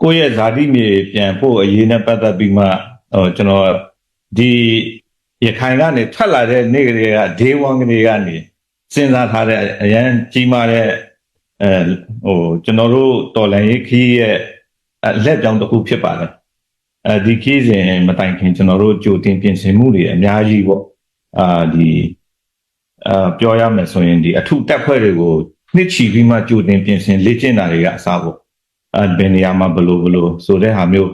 ကိုယ့်ရဲ့ဇာတိမြေပြန်ဖို့အရေးနဲ့ပတ်သက်ပြီးမှကျွန်တော်ဒီရခိုင်ကနေထွက်လာတဲ့နေ့ကလေးက day 1 ကလေးကနေစဉ်းစားထားတဲ့အရန်ကြီးမားတဲ့ကျွန်တော်တို့တော်လန်ရေးခီးရဲ့လက်ကြောင်းတစ်ခုဖြစ်ပါတယ်ဒီခီးစဉ်မတိုင်ခင်ကျွန်တော်တို့ကြိုတင်ပြင်ဆင်မှုတွေအများကြီးပေါ့ပြောရမယ်ဆိုရင်ဒီအထုတက်ဖွဲ့တွေကိုနှစ်ချီပြီးမှကြိုတင်ပြင်ဆင်လေ့ကျင့်တာတွေကအစားပေါ့ဘယ်နေရာမှာဘလို့ဆိုတဲ့ဟာမျိုး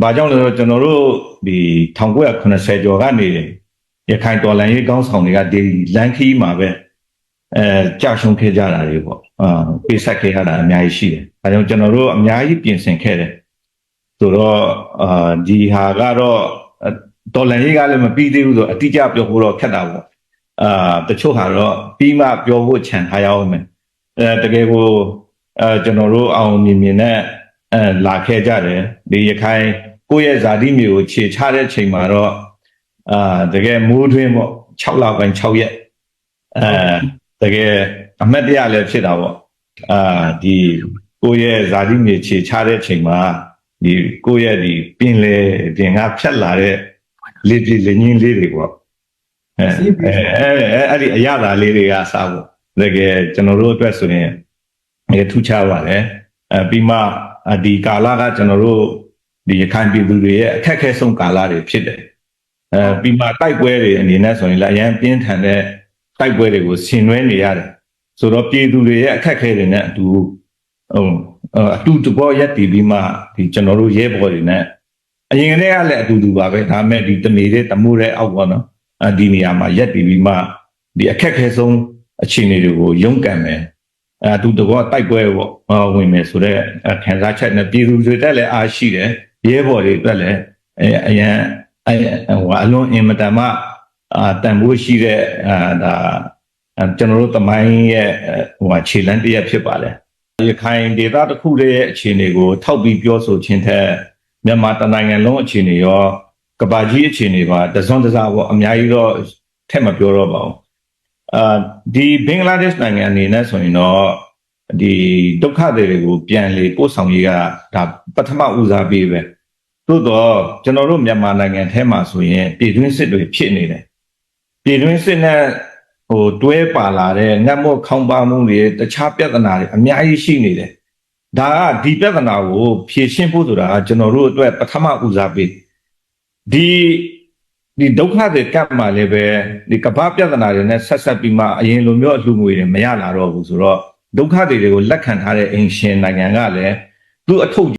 ဘာကြောင့်လဲဆိုတော့ကျွန်တော်တို့ဒီ1980ကျော်ကနေရခိုင်တော်လှန်ရေးကောင်းဆောင်တွေကဒီလန်ခီးမှာပဲကြာရှုံးခဲ့ကြတာတွေပေါ့ပေးဆက်ခဲ့ရတာအများကြီးရှိတယ်ဒါကြောင့်ကျွန်တော်တို့အများကြီးပြင်ဆင်ခဲ့တယ်ဆိုတော့ဒီဟာကတော့တော်လှန်ရေးကလည်းမပြီးသေးဘူးဆိုအတိအကျပြောဖို့တော့ခက်တာပေါ့တချို့ဟာတော့ပြီးမှပြောဖို့ခြံထားရအောင်မယ်တကယ်ကိုကျွန်တော်တို့အောင်မြင်နဲ့လာခဲ့ကြတယ်ဒီရခိုင်ကိုယ့်ရဲ့ဇာတိမြေကိုခြေချတဲ့ချိန်မှာတော့တကယ်မိုးတွင်းပေါ့6လပိုင်း6ရက်တကယ်အမတ်တရားလည်းဖြစ်တာပေါ့ဒီကိုယ့်ရဲ့ဇာတိမြေခြေချတဲ့ချိန်မှာဒီကိုယ့်ရဲ့ဒီပင်လေပြင်ကဖြတ်လာတဲ့လေပြည့်လေငင်းလေးတွေပေါ့အဲ့ဒီအရသာလေးတွေကစားဖို့တကယ်ကျွန်တော်တို့အတွက်ဆိုရင်ထူးခြားပါတယ်ပြီးမှဒီကာလကကျွန်တော်တို့ဒီရခိုင်ပြည်သူတွေရဲ့အခက်အခဲဆုံးကာလတွေဖြစ်တယ်ပြီးမှတိုက်ပွဲတွေအနေနဲ့ဆိုရင်လည်းအရင်ပြင်းထန်တဲ့တိုက်ပွဲတွေကိုဆင်နွှဲနေရတယ်ဆိုတော့ပြည်သူတွေရဲ့အခက်အခဲတွေနဲ့အတူတဘောရက်တည်ပြီးမှဒီကျွန်တော်တို့ရဲဘော်တွေနဲ့အရင်ကတည်းကလည်းအတူပါပဲဒါပေမဲ့ဒီတနေတဲ့တမှုတဲ့အောက်ပေါ့နော်ဒီနေရာမှာရက်တည်ပြီးမှဒီအခက်အခဲဆုံးအခြေအနေတွေကိုရုန်းကန်မယ်အတူတဘောတိုက်ပွဲပေါ့ဝင်မယ်ဆိုတော့ခံစားချက်နဲ့ပြည်သူတွေတက်လည်းအားရှိတယ်ရဲဘော်တွေအတွက်လည်းအရန်အလွန်အင်မတန်မှတန်ဖိုးရှိတဲ့ဒါကျွန်တော်တို့သမိုင်းရဲ့ခြေလှမ်းတစ်ရပ်ဖြစ်ပါတယ်ရခိုင်ဒေသတစ်ခုရဲ့အခြေအနေကိုထောက်ပြီးပြောဆိုခြင်းထက်မြန်မာတနိုင်ငံလုံးအခြေအနေရောကမ္ဘာကြီးအခြေအနေပါတစွန်းတစားပေါ့အများကြီးတော့ထက်မပြောတော့ပါဘူးဒီဘင်္ဂလားဒေ့ရှ်နိုင်ငံအနေနဲ့ဆိုရင်တော့ဒီဒုက္ခတွေကိုပြန်လေပို့ဆောင်ရေးကဒါပထမဦးစားပေးပဲသို့တော့ကျွန်တော်တို့မြန်မာနိုင်ငံထဲမှာဆိုရင်ပြည်တွင်းစစ်တွေဖြစ်နေတယ်ပြည်တွင်းစစ်နဲ့တွဲပါလာတဲ့ငတ်မော့ခေါင်းပါမှုတွေတခြားပြဿနာတွေအများကြီးရှိနေတယ်ဒါကဒီပြဿနာကိုဖြေရှင်းဖို့ဆိုတာကျွန်တော်တို့အတွက်ပထမဦးစားပေးဒီဒုက္ခတွေကပ်မှလည်းပဲဒီကမ္ဘာပြဿနာတွေနဲ့ဆက်ပြီးမှအရင်လိုမျိုးအလှငွေတွေမရလာတော့ဘူးဆိုတော့ဒုက္ခတွေကိုလက်ခံထားတဲ့အိမ်ရှင်နိုင်ငံကလည်းသူ့အထုပ်